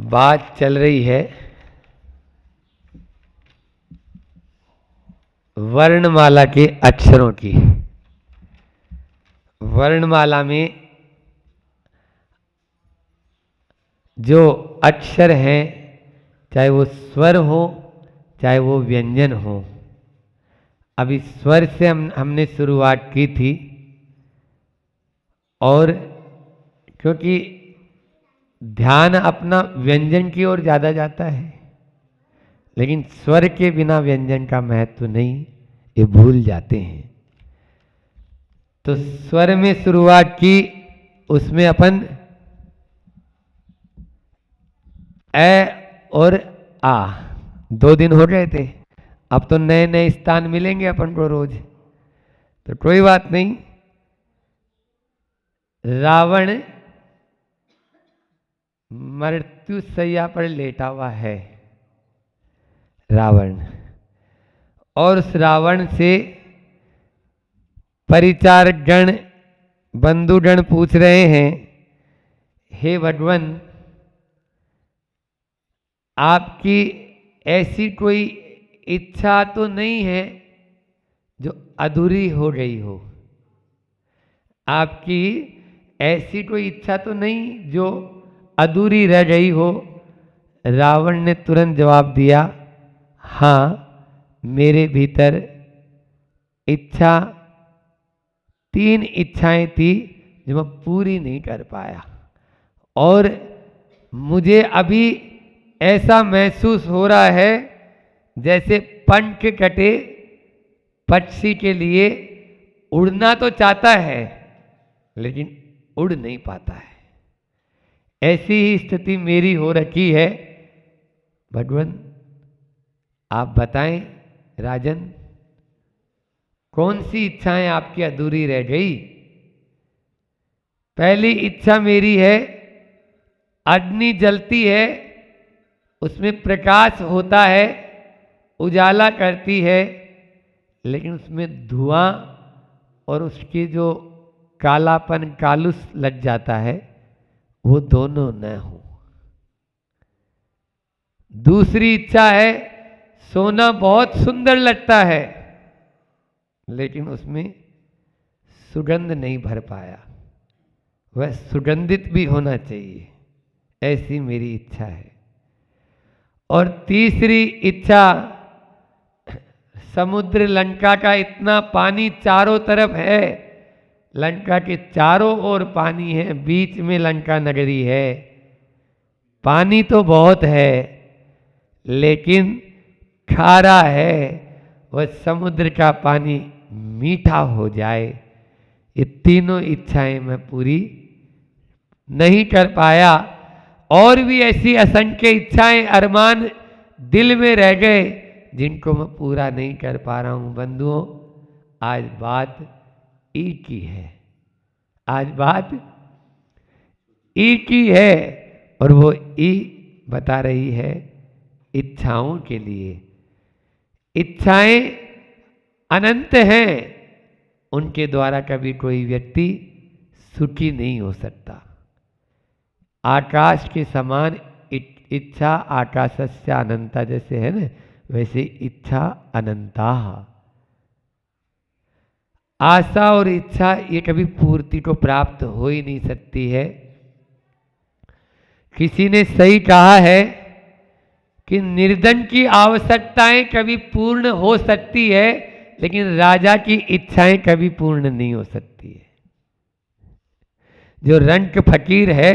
बात चल रही है वर्णमाला के अक्षरों की। वर्णमाला में जो अक्षर हैं, चाहे वो स्वर हो चाहे वो व्यंजन हो। अभी स्वर से हमने शुरुआत की थी, और क्योंकि ध्यान अपना व्यंजन की ओर ज़्यादा जाता है, लेकिन स्वर के बिना व्यंजन का महत्व नहीं, ये भूल जाते हैं। तो स्वर में शुरुआत की, उसमें अपन ए और आ 2 दिन हो गए थे। अब तो नए नए स्थान मिलेंगे अपन को रोज, तो कोई बात नहीं। रावण मृत्यु शैया पर लेटा हुआ है, रावण। और उस रावण से परिचारक गण, बंधुगण पूछ रहे हैं, हे भगवान, आपकी ऐसी कोई इच्छा तो नहीं है जो अधूरी हो गई हो? आपकी ऐसी कोई इच्छा तो नहीं जो अधूरी रह गई हो? रावण ने तुरंत जवाब दिया, हाँ, मेरे भीतर इच्छा 3 इच्छाएं थी जो मैं पूरी नहीं कर पाया, और मुझे अभी ऐसा महसूस हो रहा है जैसे पंख कटे पक्षी के लिए उड़ना तो चाहता है लेकिन उड़ नहीं पाता है। ऐसी ही स्थिति मेरी हो रखी है। भगवान, आप बताएं राजन, कौन सी इच्छाएं आपकी अधूरी रह गई? पहली इच्छा मेरी है, अग्नि जलती है, उसमें प्रकाश होता है, उजाला करती है, लेकिन उसमें धुआं और उसकी जो कालापन, कालुस लग जाता है, वो दोनों न हो। दूसरी इच्छा है, सोना बहुत सुंदर लगता है लेकिन उसमें सुगंध नहीं भर पाया, वह सुगंधित भी होना चाहिए, ऐसी मेरी इच्छा है। और तीसरी इच्छा, समुद्र लंका का इतना पानी चारों तरफ है, लंका के चारों ओर पानी है, बीच में लंका नगरी है, पानी तो बहुत है लेकिन खारा है, वह समुद्र का पानी मीठा हो जाए। ये तीनों इच्छाएं मैं पूरी नहीं कर पाया, और भी ऐसी असंख्य इच्छाएं, अरमान दिल में रह गए जिनको मैं पूरा नहीं कर पा रहा हूं। बंधुओं, आज बात ई की है, आज बात ई की है, और वो ई बता रही है इच्छाओं के लिए। इच्छाएं अनंत हैं, उनके द्वारा कभी कोई व्यक्ति सुखी नहीं हो सकता। आकाश के समान इच्छा आकाशस्य अनंता, जैसे है ना, वैसे इच्छा अनंता। आशा और इच्छा ये कभी पूर्ति को प्राप्त हो ही नहीं सकती है। किसी ने सही कहा है कि निर्धन की आवश्यकताएं कभी पूर्ण हो सकती है, लेकिन राजा की इच्छाएं कभी पूर्ण नहीं हो सकती है। जो रंक फकीर है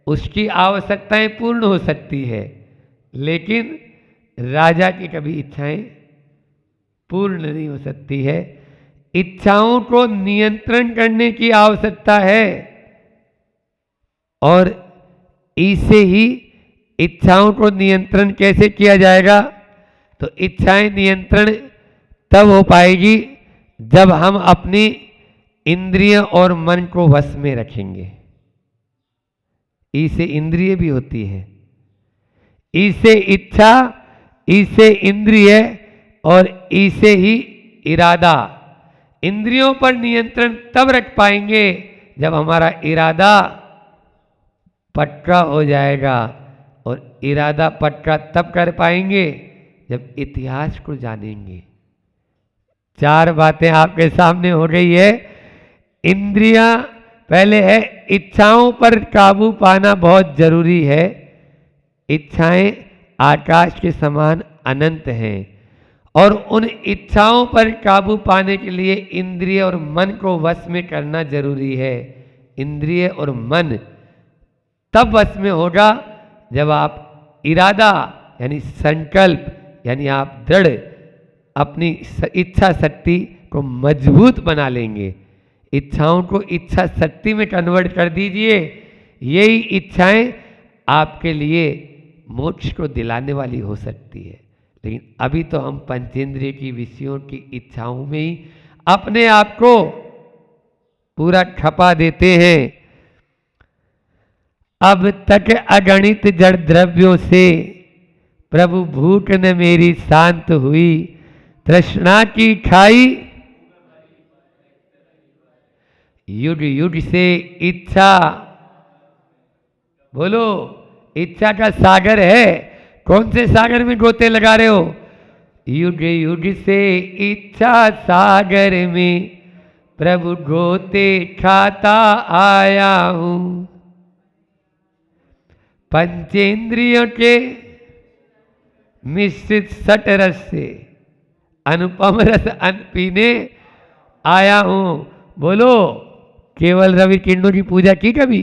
उसकी आवश्यकताएं पूर्ण हो सकती है, लेकिन राजा की कभी इच्छाएं पूर्ण नहीं हो सकती है। इच्छाओं को नियंत्रण करने की आवश्यकता है, और इसे ही इच्छाओं को नियंत्रण कैसे किया जाएगा? तो इच्छाएं नियंत्रण तब हो पाएगी जब हम अपनी इंद्रिय और मन को वश में रखेंगे। ई से इंद्रिय भी होती है, ई से इच्छा, ई से इंद्रिय, और ई से ही इरादा। इंद्रियों पर नियंत्रण तब रख पाएंगे जब हमारा इरादा पक्का हो जाएगा और इरादा पक्का तब कर पाएंगे जब इतिहास को जानेंगे। 4 बातें आपके सामने हो गई है। इंद्रियां पहले है, इच्छाओं पर काबू पाना बहुत जरूरी है। इच्छाएं आकाश के समान अनंत हैं और उन इच्छाओं पर काबू पाने के लिए इंद्रिय और मन को वश में करना जरूरी है। इंद्रिय और मन तब वश में होगा जब आप इरादा यानी संकल्प यानी आप दृढ़ अपनी इच्छा शक्ति को मजबूत बना लेंगे। इच्छाओं को इच्छा शक्ति में कन्वर्ट कर दीजिए। यही इच्छाएं आपके लिए मोक्ष को दिलाने वाली हो सकती है। लेकिन अभी तो हम पंचेंद्रिय की विषयों की इच्छाओं में ही अपने आप को पूरा खपा देते हैं। अब तक अगणित जड़ द्रव्यों से प्रभु भूख न मेरी शांत हुई, तृष्णा की खाई युग युग से इच्छा। बोलो, इच्छा का सागर है। कौन से सागर में गोते लगा रहे हो? युग युग से इच्छा सागर में प्रभु गोते खाता आया हूं। पंचेंद्रियों के मिश्रित सट रस से अनुपम रस अन्न पीने आया हूं। बोलो, केवल रवि किरणों की पूजा की कभी?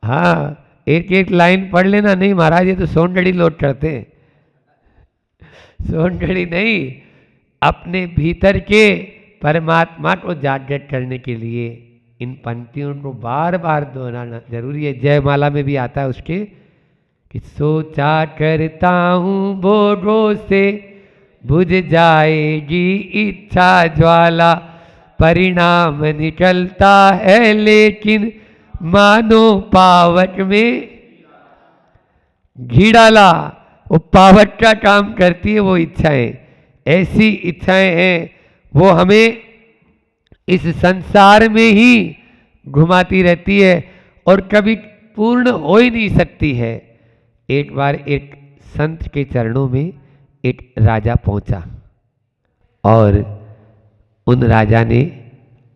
हाँ, एक एक लाइन पढ़ लेना। नहीं महाराज, ये तो सोनगढ़ी लोट करते हैं। सोनगढ़ी नहीं, अपने भीतर के परमात्मा को जागृत करने के लिए इन पंक्तियों को बार बार दोहराना जरूरी है। जयमाला में भी आता है उसके कि सोचा करता हूं भोगों से बुझ जाएगी इच्छा ज्वाला, परिणाम निकलता है लेकिन मानो पावक में घी डाला। वो पावक का काम करती है वो इच्छाएं। ऐसी इच्छाएं हैं वो हमें इस संसार में ही घुमाती रहती है और कभी पूर्ण हो ही नहीं सकती है। एक बार एक संत के चरणों में एक राजा पहुंचा और उन राजा ने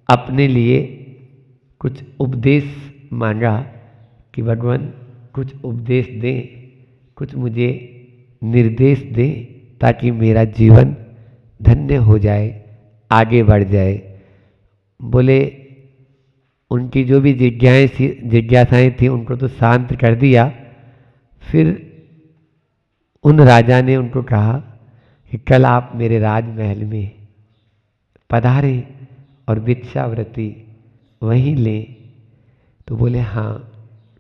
अपने लिए कुछ उपदेश मांगा कि भगवान कुछ उपदेश दें, कुछ मुझे निर्देश दें ताकि मेरा जीवन धन्य हो जाए, आगे बढ़ जाए। बोले, उनकी जो भी जिज्ञासाएं थी उनको तो शांत कर दिया। फिर उन राजा ने उनको कहा कि कल आप मेरे राजमहल में पधारें और भिक्षावृत्ति वहीं लें। तो बोले हाँ।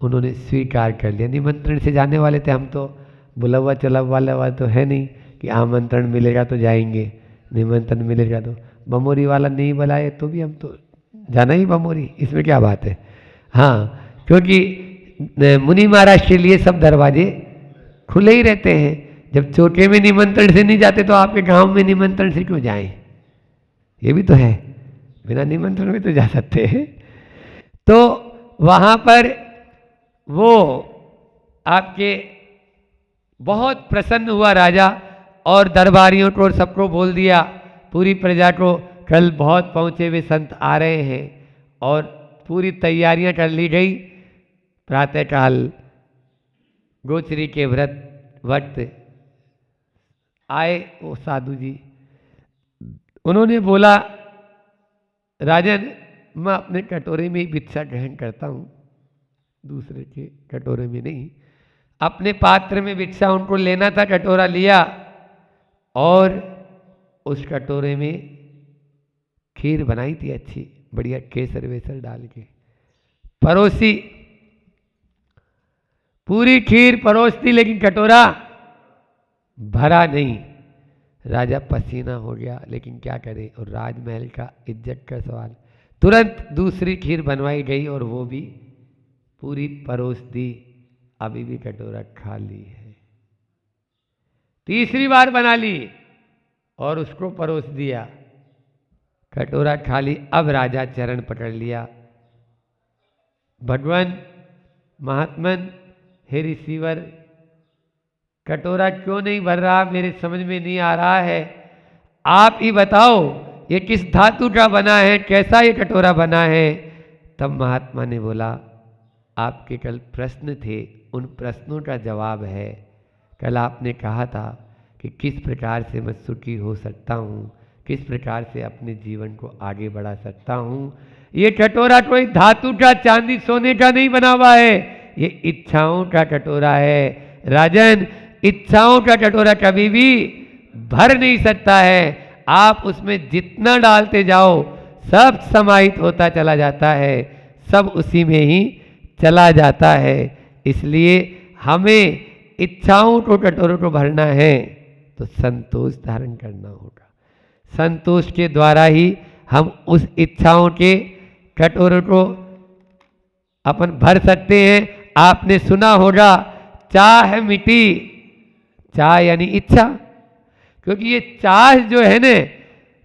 उन्होंने स्वीकार कर लिया। निमंत्रण से जाने वाले थे हम, तो बुलावा चला वाला तो है नहीं कि आमंत्रण मिलेगा तो जाएंगे, निमंत्रण मिलेगा तो। बमोरी वाला नहीं बुलाए तो भी हम तो जाना ही बमोरी, इसमें क्या बात है। हाँ, क्योंकि मुनि महाराज के लिए सब दरवाजे खुले ही रहते हैं। जब चोटे में निमंत्रण से नहीं जाते तो आपके गांव में निमंत्रण से क्यों जाएं? ये भी तो है, बिना निमंत्रण में तो जा सकते हैं। तो वहां पर वो आपके बहुत प्रसन्न हुआ राजा और दरबारियों को और सबको बोल दिया, पूरी प्रजा को, कल बहुत पहुंचे हुए संत आ रहे हैं। और पूरी तैयारियां कर ली गई। प्रातःकाल गोचरी के व्रत वक्त आए वो साधु जी। उन्होंने बोला, राजन मैं अपने कटोरे में ही भिक्षा ग्रहण करता हूँ, दूसरे के कटोरे में नहीं। अपने पात्र में भिक्षा उनको लेना था, कटोरा लिया और उस कटोरे में खीर बनाई थी अच्छी बढ़िया, केसर वेसर डाल के परोसी। पूरी खीर परोसती लेकिन कटोरा भरा नहीं। राजा पसीना हो गया, लेकिन क्या करे, और राजमहल का इज्जत का सवाल। तुरंत दूसरी खीर बनवाई गई और वो भी पूरी परोस दी। अभी भी कटोरा खाली है। तीसरी बार बना ली और उसको परोस दिया, कटोरा खाली। अब राजा चरण पकड़ लिया, भगवान महात्मन हे रिसीवर कटोरा क्यों नहीं भर रहा, मेरे समझ में नहीं आ रहा है, आप ही बताओ ये किस धातु का बना है, कैसा ये कटोरा बना है। तब महात्मा ने बोला, आपके कल प्रश्न थे, उन प्रश्नों का जवाब है। कल आपने कहा था कि किस प्रकार से मैं सुखी हो सकता हूँ, किस प्रकार से अपने जीवन को आगे बढ़ा सकता हूँ। ये कटोरा कोई धातु का, चांदी सोने का नहीं बना हुआ है, ये इच्छाओं का कटोरा है। राजन, इच्छाओं का कटोरा कभी भी भर नहीं सकता है। आप उसमें जितना डालते जाओ सब समाहित होता चला जाता है, सब उसी में ही चला जाता है। इसलिए हमें इच्छाओं को, कटोरों को भरना है तो संतोष धारण करना होगा। संतोष के द्वारा ही हम उस इच्छाओं के कटोरों को अपन भर सकते हैं। आपने सुना होगा, चाह मिटी, चाह यानी इच्छा, क्योंकि ये चाह जो है ना,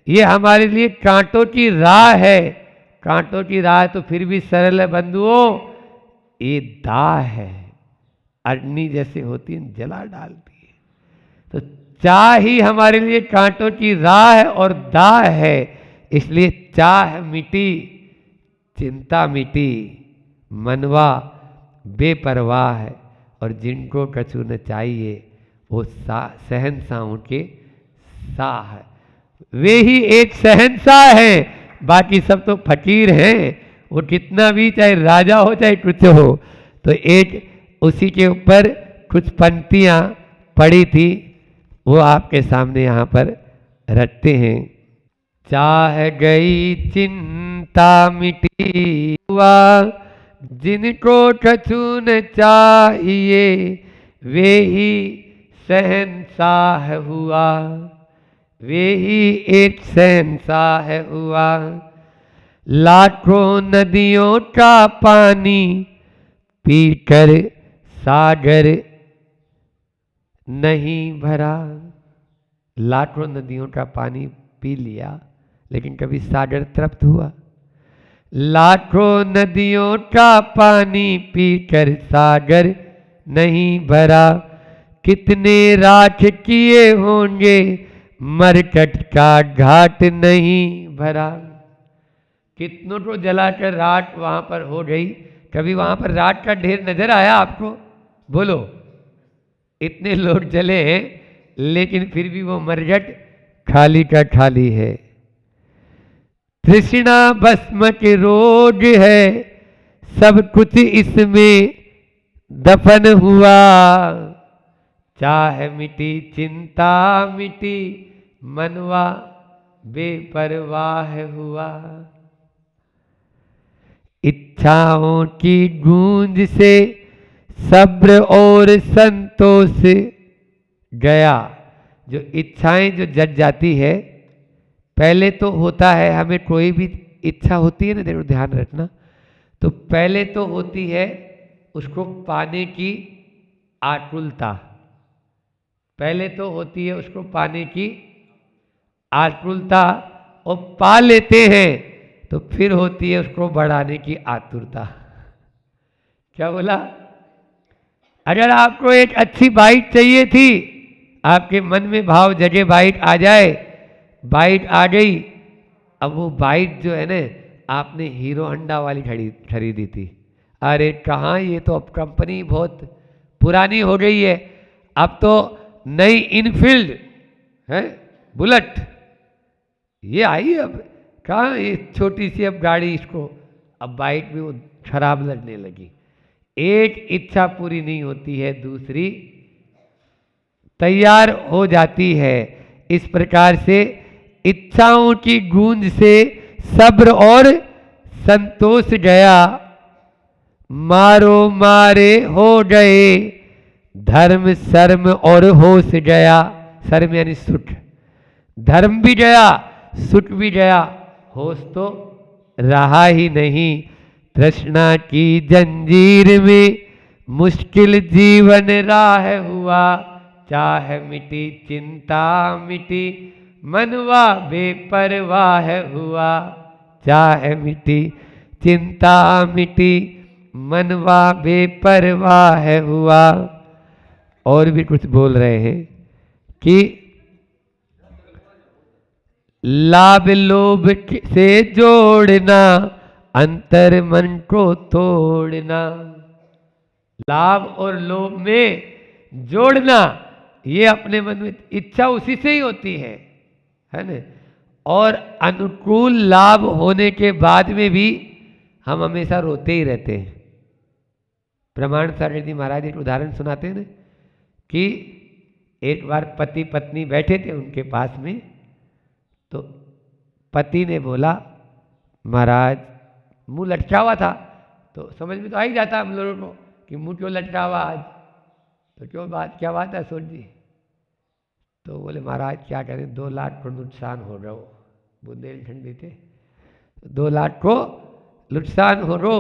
ये हमारे लिए कांटों की राह है। कांटों की राह तो फिर भी सरल है बंधुओं, ये दाह है, अग्नि जैसे होती है, जला डालती है। तो चाह ही हमारे लिए कांटों की राह है और दाह है। इसलिए चाह मिटी, चिंता मिटी, मनवा बेपरवाह है। और जिनको कछु न चाहिए वो शहंशाहों के शाह है, वे ही एक शहंशाह है, बाकी सब तो फकीर हैं। वो कितना भी, चाहे राजा हो चाहे कुछ हो। तो एक उसी के ऊपर कुछ पंक्तियां पड़ी थी, वो आपके सामने यहाँ पर रखते हैं। चाह गई चिंता मिटी हुआ, जिनको कछु न चाहिए वे ही शहंशाह हुआ, वे ही एक शहंशाह हुआ। लाखों नदियों का पानी पीकर सागर नहीं भरा। लाखों नदियों का पानी पी लिया, लेकिन कभी सागर तृप्त हुआ? लाखों नदियों का पानी पीकर सागर नहीं भरा। कितने राख किए होंगे मरकट का घाट नहीं भरा। कितनों को जलाकर राख वहां पर हो गई। कभी वहां पर राख का ढेर नजर आया आपको? बोलो। इतने लोग जले हैं, लेकिन फिर भी वो मरकट खाली का खाली है। तृष्णा भस्म के रोग है, सब कुछ इसमें दफन हुआ। चाह मिटी, चिंता मिटी, मनवा बेपरवाह हुआ। इच्छाओं की गूंज से सब्र और संतोष गया। जो इच्छाएं जो जग जाती है, पहले तो होता है, हमें कोई भी इच्छा होती है ना, देखो ध्यान रखना, तो पहले तो होती है उसको पाने की आकुलता। पहले तो होती है उसको पाने की आकुलता, और पा लेते हैं तो फिर होती है उसको बढ़ाने की आतुरता। क्या बोला? अगर आपको एक अच्छी बाइक चाहिए थी, आपके मन में भाव जगे बाइक आ जाए, बाइक आ गई। अब वो बाइक जो है ना, आपने हीरो होंडा वाली खरीदी थी। अरे कहाँ, ये तो अब कंपनी बहुत पुरानी हो गई है, अब तो नई इनफील्ड है बुलेट ये आई। अब कहाँ ये छोटी सी अब गाड़ी, इसको अब बाइक में वो खराब लगने लगी। एक इच्छा पूरी नहीं होती है, दूसरी तैयार हो जाती है। इस प्रकार से इच्छाओं की गूंज से सब्र और संतोष गया। मारो मारे हो गए धर्म शर्म और होश गया। शर्म यानी सुख, धर्म भी गया, सुख भी गया, होश तो रहा ही नहीं। तृष्णा की जंजीर में मुश्किल जीवन राह हुआ। चाह मिटी, चिंता मिटी, मनवा बेपरवाह हुआ। चाह मिटी, चिंता मिटी, मनवा बेपरवाह हुआ। और भी कुछ बोल रहे हैं कि लाभ लोभ से जोड़ना, अंतर मन को तोड़ना। लाभ और लोभ में जोड़ना, ये अपने मन में इच्छा उसी से ही होती है ना। और अनुकूल लाभ होने के बाद में भी हम हमेशा रोते ही रहते हैं। प्रमाण सागर जी महाराज एक उदाहरण सुनाते हैं ना कि एक बार पति पत्नी बैठे थे उनके पास में, तो पति ने बोला, महाराज मुंह लटका हुआ था, तो समझ में तो आ ही जाता हम लोगों को कि मुंह क्यों लटका हुआ आज, तो क्या बात है सोच जी। तो बोले महाराज क्या करें, 2 लाख को नुकसान हो रहा हो। बुंदेलखंडी थे, 2 लाख को नुकसान हो रो।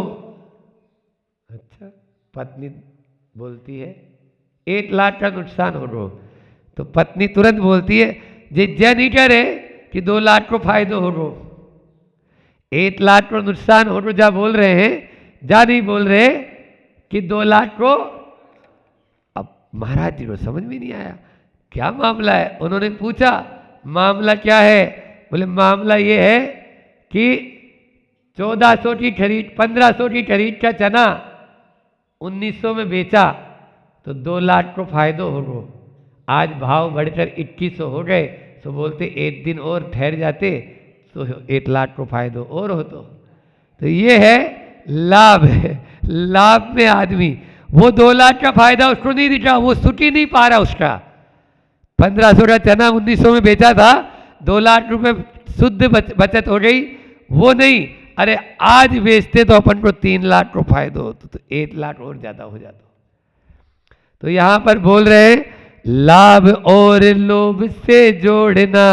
अच्छा, पत्नी बोलती है 1 लाख का नुकसान हो रो। तो पत्नी तुरंत बोलती है जे जय नहीं कह रहे कि 2 लाख को फायदो हो रो, 1 लाख को नुकसान हो रो जा बोल रहे हैं, जा नहीं बोल रहे कि 2 लाख को। अब महाराज जी को समझ में नहीं आया क्या मामला है। उन्होंने पूछा मामला क्या है। बोले मामला ये है कि 1400 की खरीद 1500 की खरीद का चना 1900 में बेचा तो 2 लाख को फायदो हो गो। आज भाव बढ़कर 2100 हो गए, तो बोलते 1 दिन और ठहर जाते तो 1 लाख को फायदो और हो। तो ये है लाभ है। लाभ में आदमी वो 2 लाख का फायदा उसको नहीं दिखा, वो सुट ही नहीं पा रहा उसका। 1500 का चना 1900 में बेचा था, 2 लाख रुपए शुद्ध बचत हो गई, वो नहीं। अरे आज बेचते तो अपन को 3 लाख को फायदा होता, तो 1 लाख और ज्यादा हो जाता। तो यहां पर बोल रहे हैं लाभ और लोभ से जोड़ना,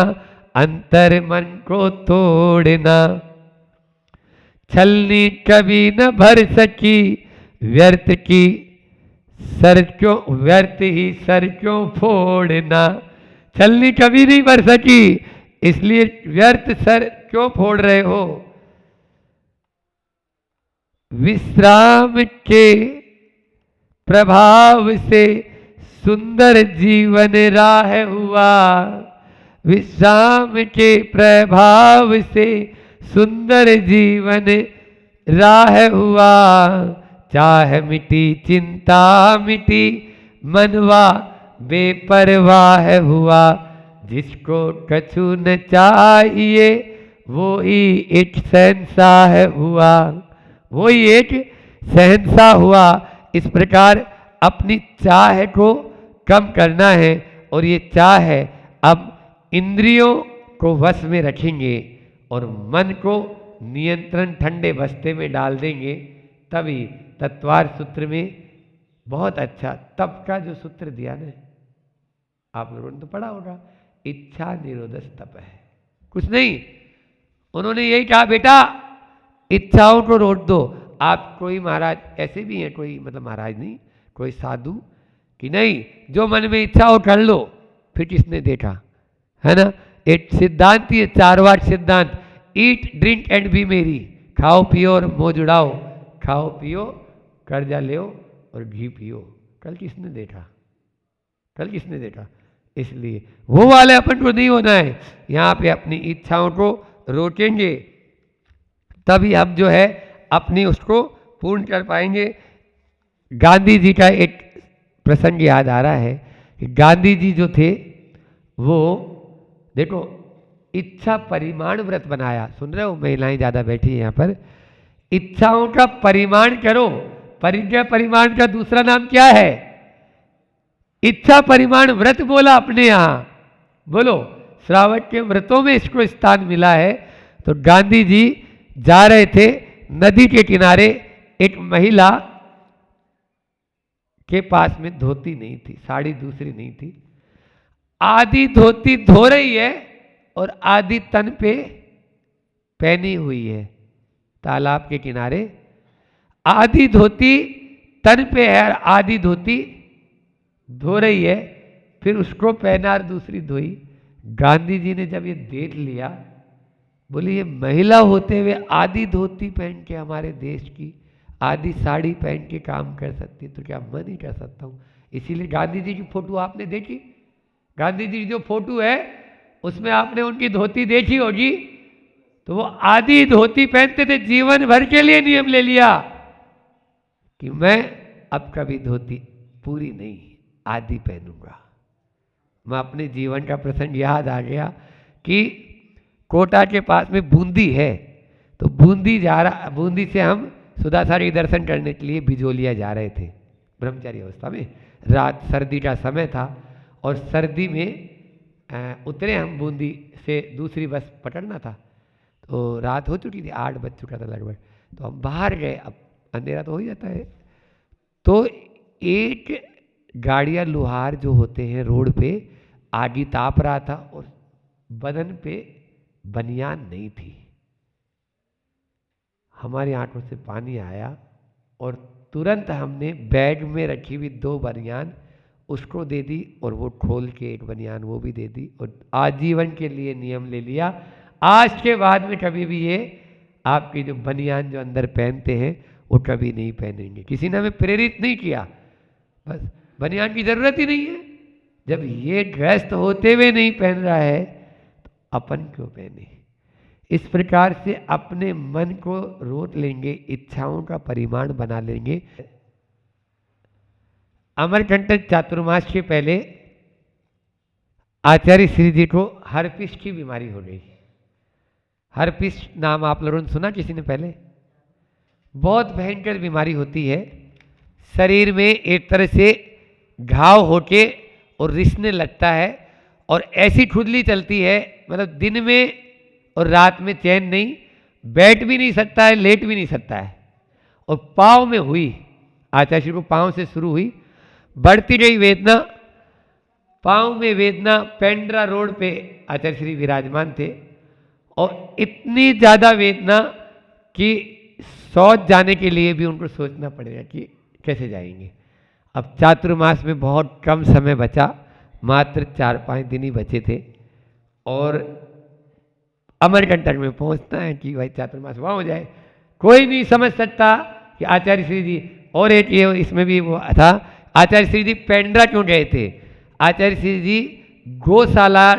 अंतर मन को तोड़ना। छलनी कभी न भर सकी व्यर्थ की सर क्यों, व्यर्थ ही सर क्यों फोड़ना। छलनी कभी नहीं भर सकी, इसलिए व्यर्थ सर क्यों फोड़ रहे हो। विश्राम के प्रभाव से सुंदर जीवन राह हुआ, विश्राम के प्रभाव से सुंदर जीवन राह हुआ। चाह मिटी चिंता मिटी मनवा बेपरवाह हुआ। जिसको कछु न चाहिए वो ही एक शहंशाह हुआ, वो ही एक शहंशाह हुआ। इस प्रकार अपनी चाह को कम करना है, और ये चाह है अब इंद्रियों को वश में रखेंगे और मन को नियंत्रण ठंडे बस्ते में डाल देंगे, तभी तत्वार सूत्र में बहुत अच्छा तप का जो सूत्र दिया ना, आप लोगों ने तो पढ़ा होगा, इच्छा निरोधस तप है, कुछ नहीं। उन्होंने यही कहा बेटा इच्छाओं को रोक दो। आप कोई महाराज ऐसे भी हैं, कोई मतलब महाराज नहीं, कोई साधु कि नहीं जो मन में इच्छा हो कर लो, फिर किसने देखा है ना। एक सिद्धांत ही है, 4 वाट सिद्धांत, ईट ड्रिंक एंड बी मेरी। खाओ पियो और मौज उड़ाओ, खाओ पियो कर्जा लो और घी पियो। कल किसने देखा, कल किसने देखा। इसलिए वो वाले अपन को नहीं होना है। यहाँ पे अपनी इच्छाओं को रोकेंगे तभी हम जो है अपनी उसको पूर्ण कर पाएंगे। गांधी जी का एक प्रसंग याद आ रहा है कि गांधी जी जो थे वो देखो इच्छा परिमाण व्रत बनाया। सुन रहे हो, महिलाएं ज्यादा बैठी है यहाँ पर। इच्छाओं का परिमाण करो। परिज्ञा परिमाण का दूसरा नाम क्या है? इच्छा परिमाण व्रत बोला अपने यहां, बोलो श्रावण के व्रतों में इसको स्थान मिला है। तो गांधी जी जा रहे थे नदी के किनारे, एक महिला के पास में धोती नहीं थी, साड़ी दूसरी नहीं थी, आधी धोती धो रही है और आधी तन पे पहनी हुई है। तालाब के किनारे आधी धोती तन पे है और आधी धोती धो रही है, फिर उसको पहना और दूसरी धोई। गांधी जी ने जब ये देख लिया, बोले ये महिला होते हुए आधी धोती पहन के हमारे देश की आधी साड़ी पहन के काम कर सकती है, तो क्या मैं नहीं कर सकता हूँ? इसीलिए गांधी जी की फोटो आपने देखी, गांधी जी की जो फोटो है उसमें आपने उनकी धोती देखी होगी, तो वो आधी धोती पहनते थे, जीवन भर के लिए नियम ले लिया कि मैं अब कभी धोती पूरी नहीं, आधी पहनूंगा। मैं अपने जीवन का प्रसंग याद आ गया कि कोटा के पास में बूंदी है, तो बूंदी से हम सुधासारी दर्शन करने के लिए बिजोलिया जा रहे थे ब्रह्मचारी अवस्था में। रात सर्दी का समय था और सर्दी में उतरे हम, बूंदी से दूसरी बस पकड़ना था, तो रात हो चुकी थी, 8 बज चुका था लगभग। तो हम बाहर गए, अब अंधेरा तो हो ही जाता है, तो एक गाड़ियाँ लोहार जो होते हैं रोड पे आगी ताप रहा था और बदन पे बनियान नहीं थी। हमारी आंखों से पानी आया और तुरंत हमने बैग में रखी हुई 2 बनियान उसको दे दी और वो खोल के एक बनियान वो भी दे दी और आजीवन के लिए नियम ले लिया, आज के बाद में कभी भी ये आपकी जो बनियान जो अंदर पहनते हैं वो कभी नहीं पहनेंगे। किसी ने हमें प्रेरित नहीं किया, बस बनियान की जरूरत ही नहीं है। जब ये ग्रस्त होते हुए नहीं पहन रहा है तो अपन क्यों पहने। इस प्रकार से अपने मन को रोक लेंगे, इच्छाओं का परिमाण बना लेंगे। अमरकंटक चातुर्मास के पहले आचार्य श्री जी को हर्पिस की बीमारी हो गई। हर्पिस नाम आप लोगों ने सुना किसी ने पहले? बहुत भयंकर बीमारी होती है, शरीर में एक तरह से घाव होके और रिसने लगता है और ऐसी खुजली चलती है, मतलब दिन में और रात में चैन नहीं, बैठ भी नहीं सकता है, लेट भी नहीं सकता है। और पाँव में हुई, आचार्य श्री को पाँव से शुरू हुई, बढ़ती गई वेदना, पाँव में वेदना, पेंड्रा रोड पे आचार्य श्री विराजमान थे और इतनी ज़्यादा वेदना कि शौच जाने के लिए भी उनको सोचना पड़ेगा कि कैसे जाएंगे। अब चातुर्मास में बहुत कम समय बचा, मात्र 4-5 दिन ही बचे थे और अमरकंटक में पहुंचना है कि भाई चातुर्मास वहाँ हो जाए। कोई नहीं समझ सकता कि आचार्य श्री जी, और एक ये इसमें भी वो था, आचार्य श्री जी पेंड्रा क्यों गए थे? आचार्य श्री जी गौशाला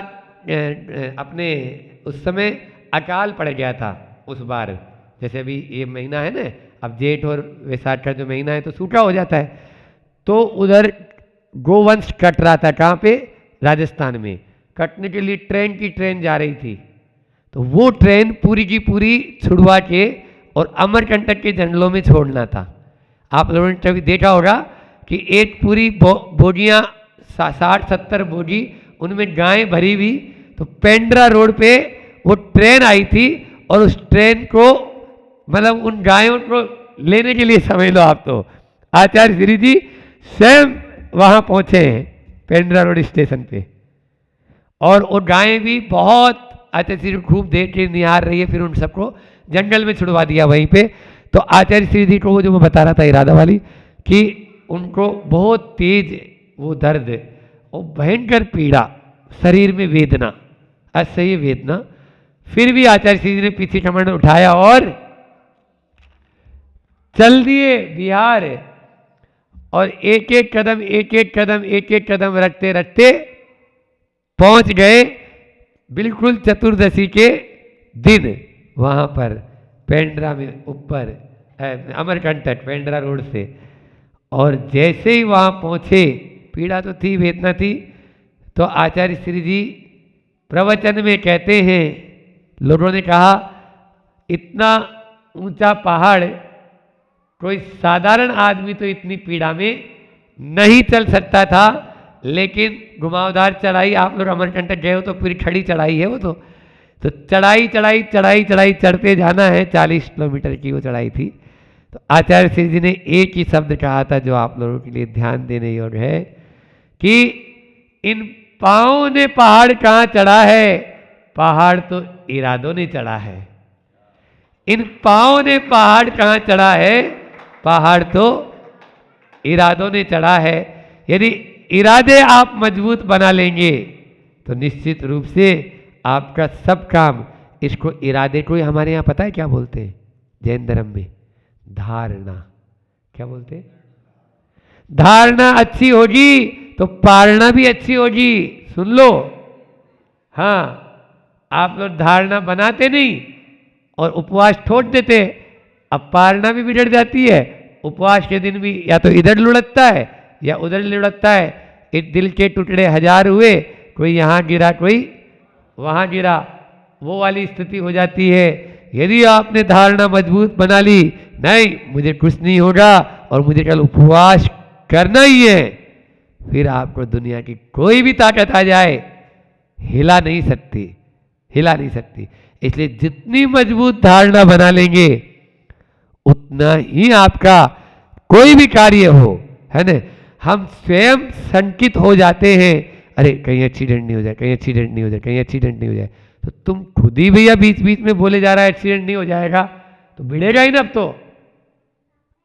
अपने उस समय अकाल पड़ गया था उस बार, जैसे अभी ये महीना है ना, अब जेठ और वैसाख का जो महीना है तो सूखा हो जाता है, तो उधर गोवंश कट रहा था। कहाँ पे? राजस्थान में। कटने के लिए ट्रेन जा रही थी, तो वो ट्रेन पूरी की पूरी छुड़वा के और अमरकंटक के जंगलों में छोड़ना था। आप लोगों ने कभी देखा होगा कि एक पूरी बोगियाँ 60-70 बोगी, उनमें गायें भरी हुई, तो पेंड्रा रोड पे वो ट्रेन आई थी और उस ट्रेन को, मतलब उन गायों को लेने के लिए समझ लो आप, तो आचार्य श्री जी स्वयं वहाँ पहुँचे हैं पेंड्रा रोड स्टेशन पे, और वो गायें भी बहुत आचार्य श्री जी खूब देर के निहार रही है, फिर उन सबको जंगल में छुड़वा दिया वहीं पे। तो आचार्य श्री जी को वो जो मैं बता रहा था इरादा वाली, कि उनको बहुत तेज वो दर्द और भयंकर पीड़ा, शरीर में वेदना, असह्य वेदना, फिर भी आचार्य श्री जी ने पीछे कमंड उठाया और चल दिए बिहार, और एक एक कदम रखते रखते पहुंच गए बिल्कुल चतुर्दशी के दिन वहां पर पेंड्रा में ऊपर अमरकंटक पेंड्रा रोड से। और जैसे ही वहां पहुंचे, पीड़ा तो थी, वेदना थी, तो आचार्य श्री जी प्रवचन में कहते हैं, लोगों ने कहा इतना ऊंचा पहाड़, कोई साधारण आदमी तो इतनी पीड़ा में नहीं चल सकता था, लेकिन घुमावदार चढ़ाई, आप लोग अमरकंटक गए हो तो पूरी खड़ी चढ़ाई है वो, तो चढ़ाई चढ़ते जाना है, 40 किलोमीटर की वो चढ़ाई थी। तो आचार्य श्री जी ने एक ही शब्द कहा था जो आप लोगों के लिए ध्यान देने योग्य है, कि इन पांवों ने पहाड़ कहाँ चढ़ा है? पहाड़ तो इरादों ने चढ़ा है। इन पांवों ने पहाड़ कहाँ चढ़ा है? पहाड़ तो इरादों ने चढ़ा है। यदि इरादे आप मजबूत बना लेंगे तो निश्चित रूप से आपका सब काम, इसको इरादे को ही हमारे यहाँ पता है क्या बोलते हैं जैन धर्म में? धारणा। क्या बोलते हैं? धारणा अच्छी होगी तो पालना भी अच्छी होगी। सुन लो, हाँ, आप लोग धारणा बनाते नहीं और उपवास छोड़ देते, अब पालना भी बिगड़ जाती है। उपवास के दिन भी या तो इधर लुढ़कता है या उधर लुढ़कता है। इस दिल के टुकड़े हजार हुए, कोई यहाँ गिरा कोई वहाँ गिरा, वो वाली स्थिति हो जाती है। यदि आपने धारणा मजबूत बना ली, नहीं मुझे कुछ नहीं होगा और मुझे कल उपवास करना ही है, फिर आपको दुनिया की कोई भी ताकत आ जाए हिला नहीं सकती, हिला नहीं सकती। इसलिए जितनी मजबूत धारणा बना लेंगे उतना ही आपका कोई भी कार्य हो, है ना। हम स्वयं शंकित हो जाते हैं, अरे कहीं एक्सीडेंट नहीं हो जाए, कहीं एक्सीडेंट नहीं हो जाए, कहीं एक्सीडेंट नहीं हो जाए। तो तुम खुद ही भैया बीच बीच में बोले जा रहा है एक्सीडेंट नहीं हो जाएगा, तो भिड़ेगा ही ना। अब तो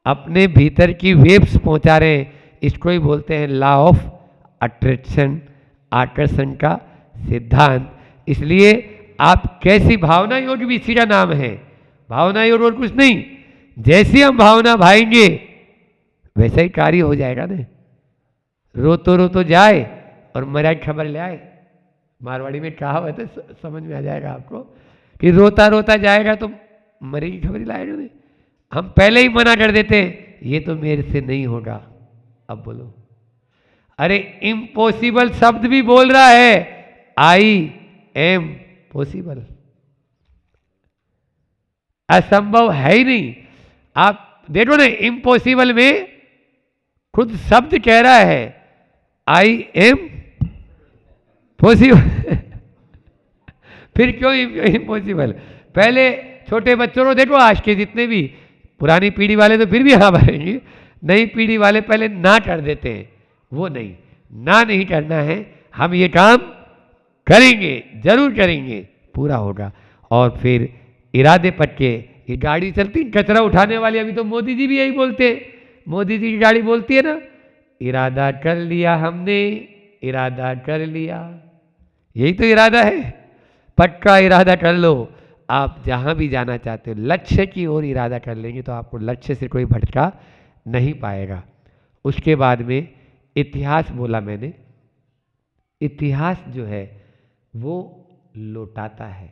अपने भीतर की वेव्स पहुंचा रहे हैं। इसको ही बोलते हैं लॉ ऑफ अट्रैक्शन, आकर्षण का सिद्धांत। इसलिए आप कैसी भावना योग भी इसी का नाम है, भावना योग और कुछ नहीं। जैसी हम भावना भाएंगे वैसा ही कार्य हो जाएगा ना। रो तो जाए और मरा की खबर ले आए, मारवाड़ी में कहावत है, समझ में आ जाएगा आपको कि रोता रोता जाएगा तो मरे की खबर ही लाएगा नहीं। हम पहले ही मना कर देते हैं, ये तो मेरे से नहीं होगा। अब बोलो, अरे इम्पॉसिबल शब्द भी बोल रहा है, आई एम पॉसिबल। असंभव है ही नहीं। आप देखो ना, इम्पॉसिबल में खुद शब्द कह रहा है आई एम पॉसिबल। फिर क्यों इम्पॉसिबल? पहले छोटे बच्चों को देखो, आज के जितने भी पुरानी पीढ़ी वाले तो फिर भी हाँ भरेंगे, नई पीढ़ी वाले पहले ना कर देते हैं। वो नहीं, ना नहीं करना है, हम ये काम करेंगे, जरूर करेंगे, पूरा होगा। और फिर इरादे पक्के। ये गाड़ी चलती कचरा उठाने वाली, अभी तो मोदी जी भी यही बोलते हैं, मोदी जी की गाड़ी बोलती है ना, इरादा कर लिया हमने, इरादा कर लिया। यही तो इरादा है, पक्का इरादा कर लो। आप जहाँ भी जाना चाहते हो, लक्ष्य की ओर इरादा कर लेंगे तो आपको लक्ष्य से कोई भटका नहीं पाएगा। उसके बाद में इतिहास बोला मैंने, इतिहास जो है वो लौटाता है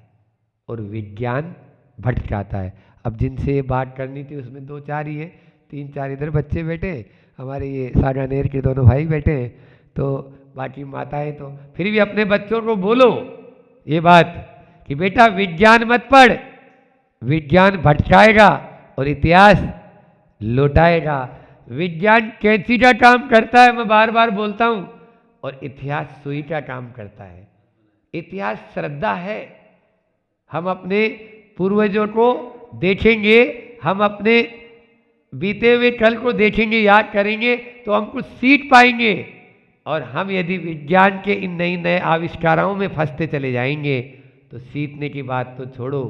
और विज्ञान भटकाता है। अब जिनसे ये बात करनी थी उसमें दो चार ही है, तीन चार इधर बच्चे बैठे, हमारे ये सागानेर के दोनों भाई बैठे हैं, तो बाकी माताएं तो फिर भी अपने बच्चों को बोलो ये बात कि बेटा विज्ञान मत पढ़, विज्ञान भटकाएगा और इतिहास लौटाएगा। विज्ञान कैंची का काम करता है, मैं बार बार बोलता हूं, और इतिहास सुई का काम करता है। इतिहास श्रद्धा है। हम अपने पूर्वजों को देखेंगे, हम अपने बीते हुए कल को देखेंगे, याद करेंगे तो हम कुछ सीख पाएंगे। और हम यदि विज्ञान के इन नई नए आविष्कारों में फंसते चले जाएंगे तो सीखने की बात तो छोड़ो।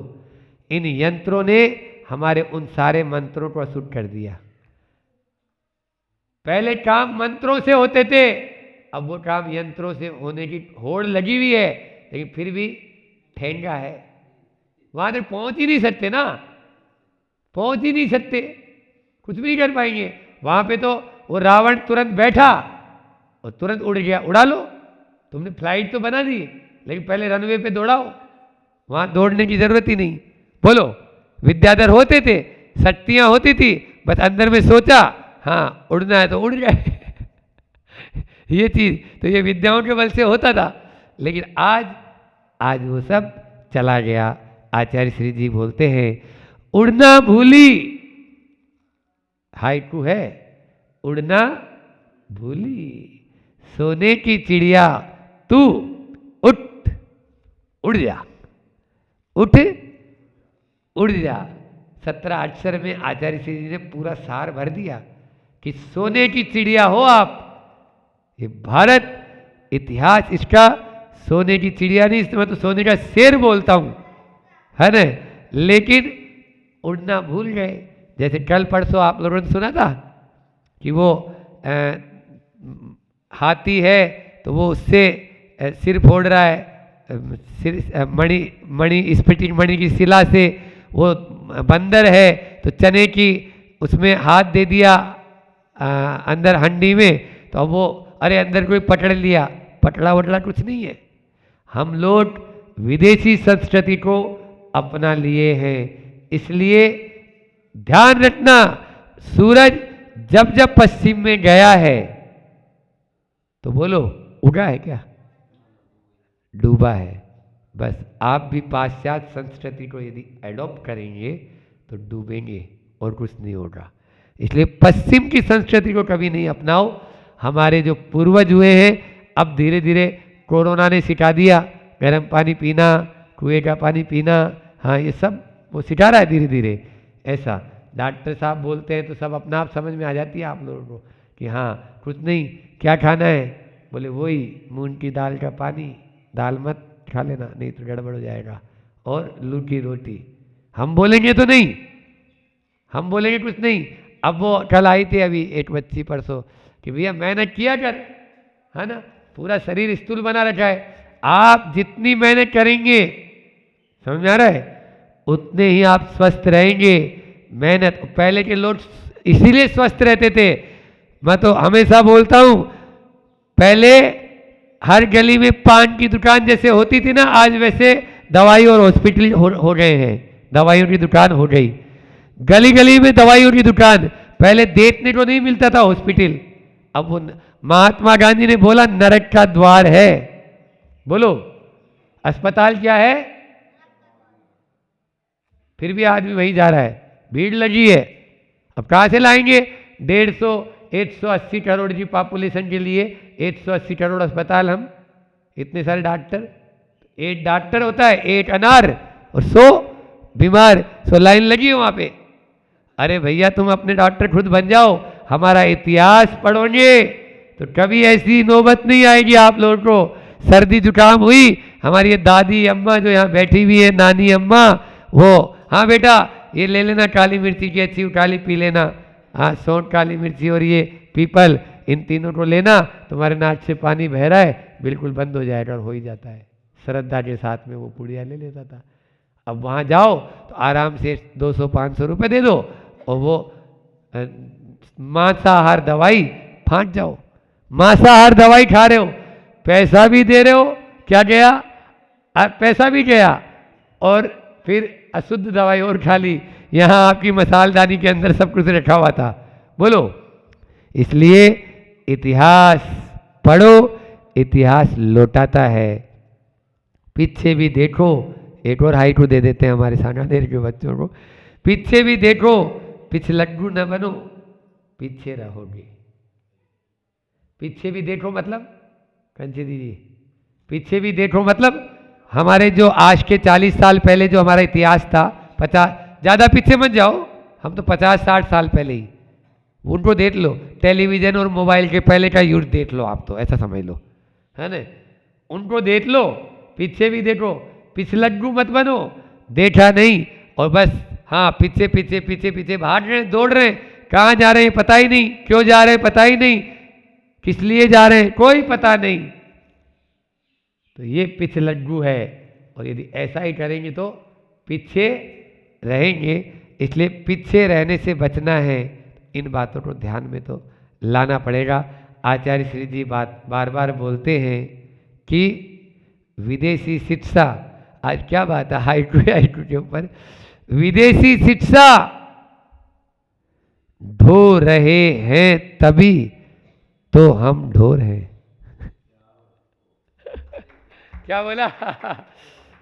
इन यंत्रों ने हमारे उन सारे मंत्रों को अशुद्ध कर दिया। पहले काम मंत्रों से होते थे, अब वो काम यंत्रों से होने की होड़ लगी हुई है, लेकिन फिर भी ठेंगा है, वहां तक पहुंच ही नहीं सकते ना, पहुंच ही नहीं सकते, कुछ भी नहीं कर पाएंगे। वहां पे तो वो रावण तुरंत बैठा और तुरंत उड़ गया। उड़ा लो, तुमने फ्लाइट तो बना दी, लेकिन पहले रनवे पे दौड़ाओ, वहां दौड़ने की जरूरत ही नहीं। बोलो, विद्याधर होते थे, शक्तियां होती थी, बस अंदर में सोचा हाँ उड़ना है तो उड़ गए। ये चीज तो ये विद्याओं के बल से होता था, लेकिन आज वो सब चला गया। आचार्य श्री जी बोलते हैं, उड़ना भूली, हाइकू है, उड़ना भूली, सोने की चिड़िया तू उठ, उड़ जा, उठ उड़ जा। 17 अक्षर में आचार्य श्री जी ने पूरा सार भर दिया कि सोने की चिड़िया हो आप। ये भारत इतिहास इसका सोने की चिड़िया नहीं, मैं तो सोने का शेर बोलता हूं, है ना, लेकिन उड़ना भूल गए। जैसे कल परसों आप लोगों ने सुना था कि वो हाथी है तो वो उससे सिर फोड़ रहा है, सिर मणि स्फटिक मणि की शिला से। वो बंदर है तो चने की उसमें हाथ दे दिया अंदर हंडी में, तो अब वो अरे अंदर कोई पकड़ लिया, पटड़ा वटड़ा कुछ नहीं है। हम लोग विदेशी संस्कृति को अपना लिए हैं, इसलिए ध्यान रखना, सूरज जब जब पश्चिम में गया है तो बोलो उगा है क्या? डूबा है। बस आप भी पाश्चात्य संस्कृति को यदि एडॉप्ट करेंगे तो डूबेंगे और कुछ नहीं होगा। इसलिए पश्चिम की संस्कृति को कभी नहीं अपनाओ। हमारे जो पूर्वज हुए हैं, अब धीरे धीरे कोरोना ने सिखा दिया, गर्म पानी पीना, कुएं का पानी पीना, हाँ ये सब वो सिखा रहा है धीरे धीरे। ऐसा डॉक्टर साहब बोलते हैं तो सब अपना आप समझ में आ जाती है आप लोगों को कि हाँ कुछ नहीं, क्या खाना है? बोले वही मूंग की दाल का पानी, दाल मत खा लेना नहीं तो गड़बड़ हो जाएगा, और लू की रोटी। हम बोलेंगे तो नहीं, हम बोलेंगे कुछ नहीं। अब वो कल आई थी अभी एक बच्ची परसों कि भैया मेहनत किया कर, है ना, पूरा शरीर स्थूल बना रखा है। आप जितनी मेहनत करेंगे, समझ में आ रहा है, उतने ही आप स्वस्थ रहेंगे। मेहनत, पहले के लोग इसीलिए स्वस्थ रहते थे। मैं तो हमेशा बोलता हूं, पहले हर गली में पान की दुकान जैसे होती थी ना, आज वैसे दवाई और हॉस्पिटल हो गए हैं, दवाइयों की दुकान हो गई। गली गली में दवाइयों की दुकान, पहले देखने को नहीं मिलता था हॉस्पिटल। अब वो महात्मा गांधी ने बोला नरक का द्वार है, बोलो अस्पताल क्या है, फिर भी आदमी वहीं जा रहा है, भीड़ लगी है। अब कहां से लाएंगे 180 करोड़ की पॉपुलेशन के लिए 180 करोड़ अस्पताल, हम इतने सारे डॉक्टर, एक डॉक्टर होता है एक अनार और 100 बीमार, 100 लाइन लगी है वहां पे। अरे भैया तुम अपने डॉक्टर खुद बन जाओ, हमारा इतिहास पढ़ोगे तो कभी ऐसी नौबत नहीं आएगी आप लोगों को। सर्दी जुकाम हुई, हमारी ये दादी अम्मा जो यहाँ बैठी हुई है, नानी अम्मा, वो हाँ बेटा ये ले लेना काली मिर्ची की अच्छी काली पी लेना, हाँ सौंठ काली मिर्ची और ये पीपल, इन तीनों को लेना, तुम्हारे नाक से पानी बह रहा है बिल्कुल बंद हो जाएगा, और हो ही जाता है। श्रद्धा के साथ में वो पुड़िया ले लेता था। अब वहाँ जाओ तो आराम से 200-500 रुपये दे दो और वो मांसाहार दवाई फाँक जाओ। मांसाहार दवाई खा रहे हो, पैसा भी दे रहे हो, क्या गया, पैसा भी गया, और फिर अशुद्ध दवाई और खा ली। यहाँ आपकी मसालदानी के अंदर सब कुछ रखा हुआ था, बोलो। इसलिए इतिहास पढ़ो, इतिहास लौटाता है। पीछे भी देखो, एक और हाई को दे देते हैं हमारे सानादेर के बच्चों को, पीछे भी देखो, पिछलग्गू न बनो, पीछे रहोगे। पीछे भी देखो मतलब कंचे दीजिए, पीछे भी देखो मतलब हमारे जो आज के 40 साल पहले जो हमारा इतिहास था, 50, ज़्यादा पीछे मत जाओ, हम तो 50-60 साल पहले ही, उनको देख लो। टेलीविज़न और मोबाइल के पहले का युग देख लो आप, तो ऐसा समझ लो, है ना, उनको देख लो। पीछे भी देखो, पिछलग्गू मत बनो, देखा नहीं और बस हाँ पीछे पीछे पीछे पीछे भाग रहे हैं, दौड़ रहे हैं, कहाँ जा रहे हैं पता ही नहीं, क्यों जा रहे हैं पता ही नहीं, किस लिए जा रहे हैं कोई पता नहीं। तो ये पिछलग्गू है, और यदि ऐसा ही करेंगे तो पीछे रहेंगे। इसलिए पीछे रहने से बचना है, इन बातों को ध्यान में तो लाना पड़ेगा। आचार्य श्री जी बार बार बोलते हैं कि विदेशी शिक्षा, आज क्या बात है हाइकू के ऊपर, विदेशी शिक्षा ढो रहे हैं तभी तो हम ढोर हैं। क्या बोला?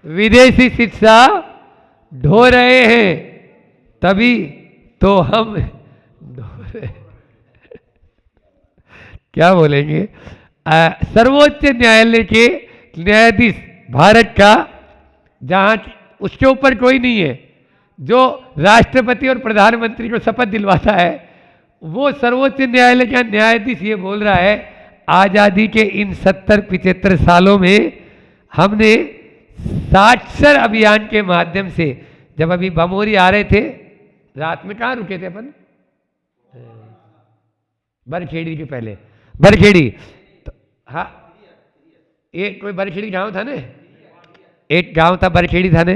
विदेशी शिक्षा ढो रहे हैं तभी तो हम ढो रहे। क्या बोलेंगे? सर्वोच्च न्यायालय के न्यायाधीश भारत का, जहां उसके ऊपर कोई नहीं है, जो राष्ट्रपति और प्रधानमंत्री को शपथ दिलवाता है, वो सर्वोच्च न्यायालय का न्यायाधीश ये बोल रहा है, आज़ादी के इन 70-75 सालों में हमने साक्षर अभियान के माध्यम से, जब अभी बमोरी आ रहे थे, रात में कहाँ रुके थे अपन? बरखेड़ी के पहले, बरखेड़ी तो, हाँ एक कोई बरखेड़ी गांव था ने, एक गांव था बरखेड़ी था ने,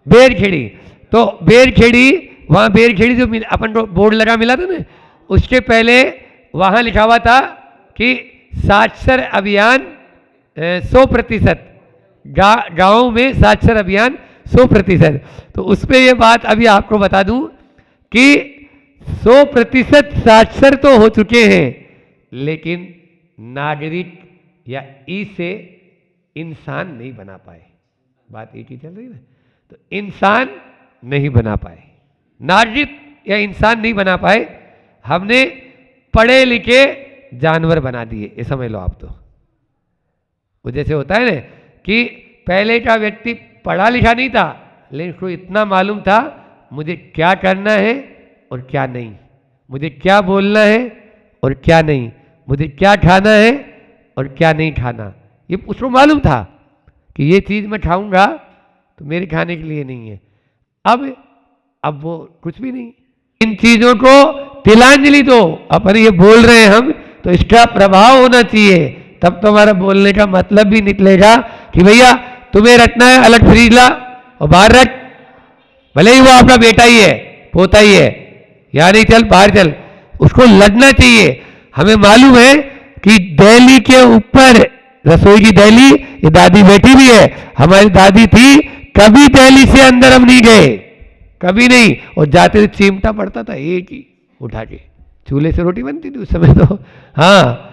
बेरखेड़ी। तो बेरखेड़ी वहां बेरखेड़ी जो अपन बोर्ड लगा मिला था ना, उसके पहले वहां लिखा हुआ था कि साक्षर अभियान 100%, गाँव में साक्षर अभियान 100%। तो उस पर यह बात अभी आपको बता दूं कि 100% साक्षर तो हो चुके हैं, लेकिन नागरिक या ई से इंसान नहीं बना पाए। बात एक ही चल रही है। तो इंसान नहीं बना पाए, नागरिक या इंसान नहीं बना पाए, हमने पढ़े लिखे जानवर बना दिए, ये समझ लो आप। तो वो जैसे होता है ना कि पहले का व्यक्ति पढ़ा लिखा नहीं था, लेकिन उसको इतना मालूम था मुझे क्या करना है और क्या नहीं, मुझे क्या बोलना है और क्या नहीं, मुझे क्या खाना है और क्या नहीं खाना। ये उसको मालूम था कि ये चीज़ मैं खाऊंगा तो मेरे खाने के लिए नहीं है। अब वो कुछ भी नहीं। इन चीज़ों को तिलांजलि दो। अपन ये बोल रहे हैं हम, तो इसका प्रभाव होना चाहिए, तब तो हमारा बोलने का मतलब भी निकलेगा कि भैया तुम्हें रखना है अलग फ्रीज ला और बाहर रख, भले ही वो आपका बेटा ही है, पोता ही है, या नहीं चल बाहर चल, उसको लड़ना चाहिए। हमें मालूम है कि दिल्ली के ऊपर रसोई की दिल्ली, ये दादी बैठी भी है, हमारी दादी थी, कभी दिल्ली से अंदर हम नहीं गए, कभी नहीं, और जाते थे चिमटा पड़ता था एक ही उठा के, चूल्हे से रोटी बनती थी उस समय तो। हाँ,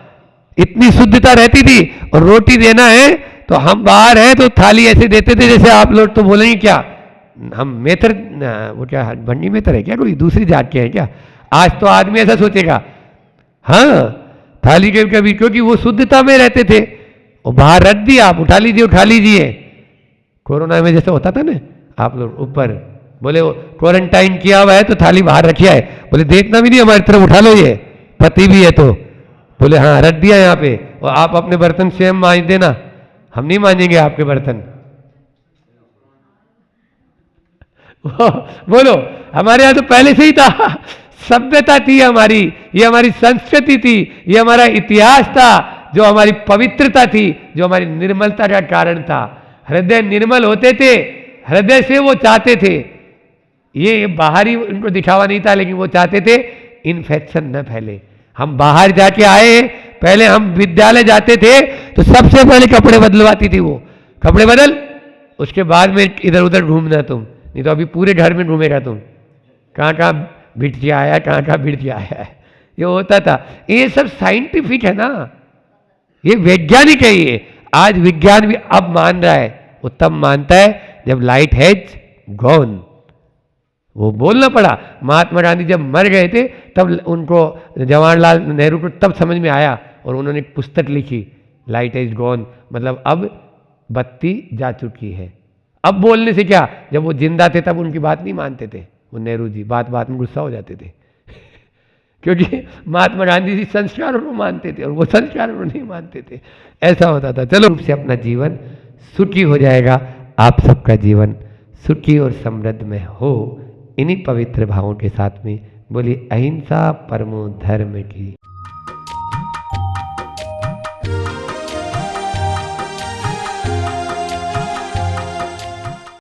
इतनी शुद्धता रहती थी। और रोटी देना है तो हम बाहर हैं तो थाली ऐसे देते थे जैसे आप लोग तो बोलेंगे क्या हम मेथर, वो क्या भंडी मेथर है क्या, कोई दूसरी जात के हैं क्या? आज तो आदमी ऐसा सोचेगा। हाँ, थाली के कभी, क्योंकि वो शुद्धता में रहते थे, और बाहर रख दिया, आप उठा लीजिए उठा लीजिए। कोरोना में जैसे होता था ना, आप लोग ऊपर बोले क्वारंटाइन किया हुआ है तो थाली बाहर रखिया है, बोले देखना भी नहीं हमारी तरफ, उठा लो, ये पति भी है तो बोले हाँ रख दिया यहाँ पे, और आप अपने बर्तन स्वयं मांज देना, हम नहीं मांजेंगे आपके बर्तन। बोलो, हमारे यहाँ तो पहले से ही था, सभ्यता थी हमारी, ये हमारी संस्कृति थी, ये हमारा इतिहास था, जो हमारी पवित्रता थी, जो हमारी निर्मलता का कारण था। हृदय निर्मल होते थे, हृदय से वो चाहते थे, ये बाहरी उनको दिखावा नहीं था, लेकिन वो चाहते थे इन्फेक्शन न फैले। हम बाहर जाके आए, पहले हम विद्यालय जाते थे तो सबसे पहले कपड़े बदलवाती थी वो, कपड़े बदल, उसके बाद में इधर उधर घूमना तुम, नहीं तो अभी पूरे घर में घूमेगा तुम, कहाँ कहाँ भिड़किया आया, कहाँ कहाँ भिड़किया आया है, ये होता था। ये सब साइंटिफिक है ना, ये वैज्ञानिक है। ये आज विज्ञान भी अब मान रहा है, वो तब मानता है जब लाइट हैज गॉन। वो बोलना पड़ा, महात्मा गांधी जब मर गए थे तब उनको, जवाहरलाल नेहरू को तब समझ में आया, और उन्होंने एक पुस्तक लिखी, लाइट इज गॉन, मतलब अब बत्ती जा चुकी है। अब बोलने से क्या, जब वो जिंदा थे तब उनकी बात नहीं मानते थे वो नेहरू जी, बात बात में गुस्सा हो जाते थे क्योंकि महात्मा गांधी जी संस्कारों को मानते थे और वो संस्कारों को नहीं मानते थे, ऐसा होता था। चलो, रूप से अपना जीवन सुखी हो जाएगा, आप सबका जीवन सुखी और समृद्ध में हो, इन्हीं पवित्र भावों के साथ में बोलिए अहिंसा परमो धर्म की।